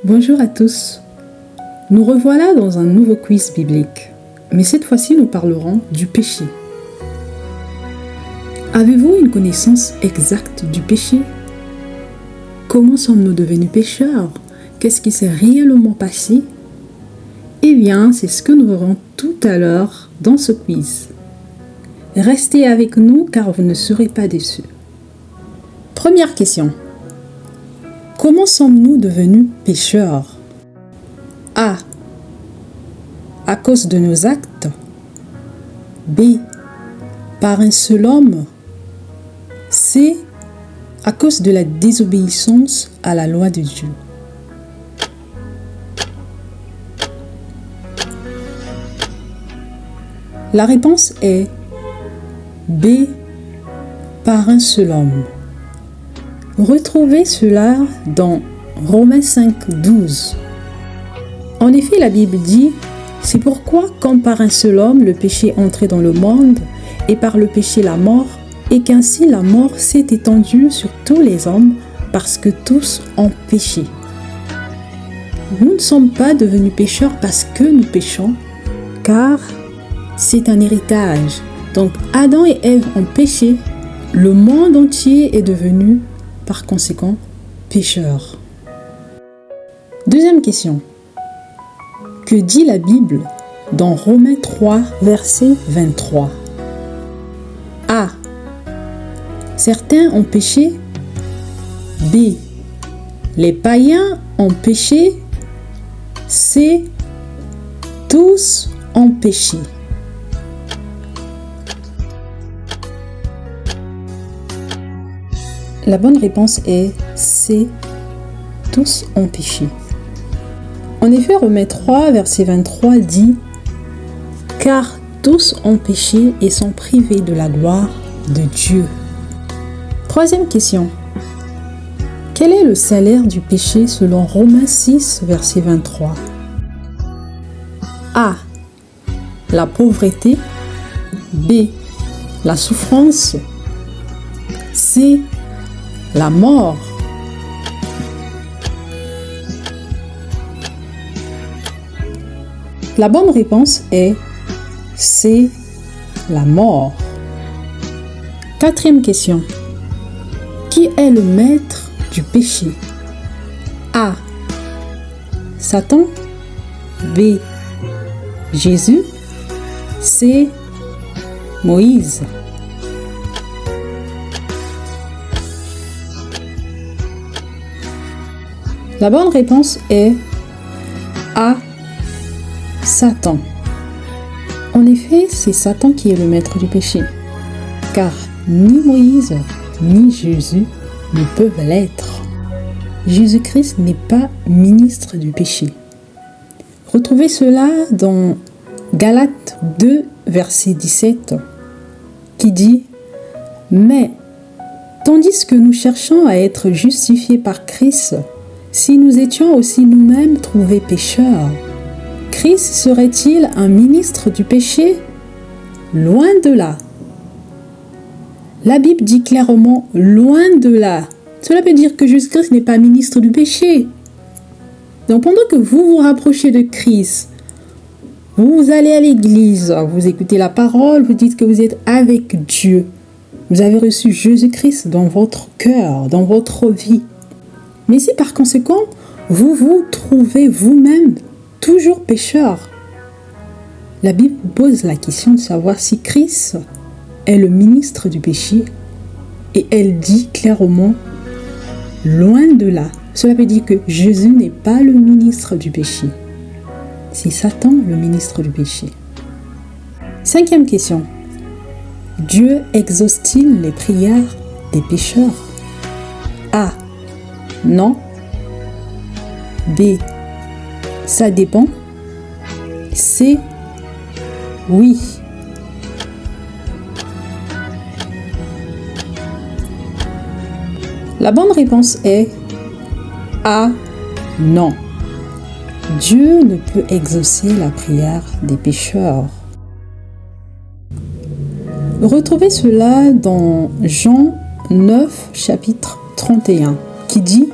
Bonjour à tous. Nous revoilà dans un nouveau quiz biblique, mais cette fois-ci nous parlerons du péché. Avez-vous une connaissance exacte du péché? Comment sommes-nous devenus pécheurs? Qu'est-ce qui s'est réellement passé? Eh bien, c'est ce que nous verrons tout à l'heure dans ce quiz. Restez avec nous car vous ne serez pas déçus. Première question. Comment sommes-nous devenus pécheurs? A. À cause de nos actes. B. Par un seul homme. C. À cause de la désobéissance à la loi de Dieu. La réponse est B. Par un seul homme. Retrouvez cela dans Romains 5, 12. En effet, la Bible dit « C'est pourquoi, comme par un seul homme, le péché est entré dans le monde, et par le péché la mort, et qu'ainsi la mort s'est étendue sur tous les hommes, parce que tous ont péché. » Nous ne sommes pas devenus pécheurs parce que nous péchons, car c'est un héritage. Donc Adam et Ève ont péché, le monde entier est devenu par conséquent pécheur. Deuxième question. Que dit la Bible dans Romains 3, verset 23? A. Certains ont péché. B. Les païens ont péché. C. Tous ont péché. La bonne réponse est C. Tous ont péché. En effet, Romains 3, verset 23 dit « Car tous ont péché et sont privés de la gloire de Dieu. » Troisième question. Quel est le salaire du péché selon Romains 6, verset 23? A. La pauvreté. B. La souffrance. C. La mort. La bonne réponse est C. La mort. Quatrième question. Qui est le maître du péché? A. Satan. B. Jésus. C. Moïse. La bonne réponse est A. Satan. En effet, c'est Satan qui est le maître du péché, car ni Moïse ni Jésus ne peuvent l'être. Jésus-Christ n'est pas ministre du péché. Retrouvez cela dans Galates 2, verset 17, qui dit « Mais, tandis que nous cherchons à être justifiés par Christ, si nous étions aussi nous-mêmes trouvés pécheurs, Christ serait-il un ministre du péché? Loin de là. » La Bible dit clairement « loin de là ». Cela veut dire que Jésus-Christ n'est pas ministre du péché. Donc pendant que vous vous rapprochez de Christ, vous allez à l'église, vous écoutez la parole, vous dites que vous êtes avec Dieu. Vous avez reçu Jésus-Christ dans votre cœur, dans votre vie. Mais si par conséquent, vous vous trouvez vous-même toujours pécheur, la Bible pose la question de savoir si Christ est le ministre du péché, et elle dit clairement « loin de là ». Cela veut dire que Jésus n'est pas le ministre du péché. C'est Satan le ministre du péché. Cinquième question. Dieu exauce-t-il les prières des pécheurs? A. Non. B. Ça dépend. C. Oui. La bonne réponse est A. Non. Dieu ne peut exaucer la prière des pécheurs. Retrouvez cela dans Jean 9, chapitre 31, qui dit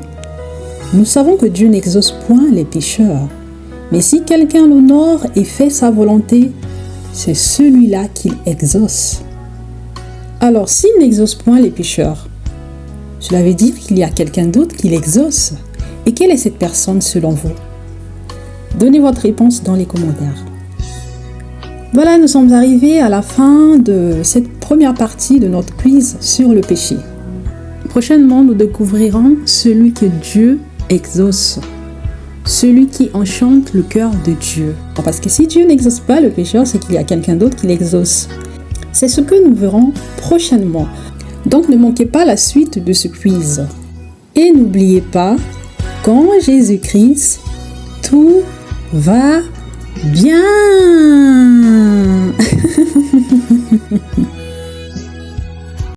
Nous savons que Dieu n'exauce point les pécheurs. Mais si quelqu'un l'honore et fait sa volonté, c'est celui-là qu'il exauce. Alors, s'il n'exauce point les pécheurs, cela veut dire qu'il y a quelqu'un d'autre qui l'exauce. Et quelle est cette personne selon vous? Donnez votre réponse dans les commentaires. Voilà, nous sommes arrivés à la fin de cette première partie de notre quiz sur le péché. Prochainement, nous découvrirons celui que Dieu exauce, celui qui enchante le cœur de Dieu. Parce que si Dieu n'exauce pas le pécheur, c'est qu'il y a quelqu'un d'autre qui l'exauce. C'est ce que nous verrons prochainement. Donc ne manquez pas la suite de ce quiz. Et n'oubliez pas, qu'en Jésus-Christ, tout va bien.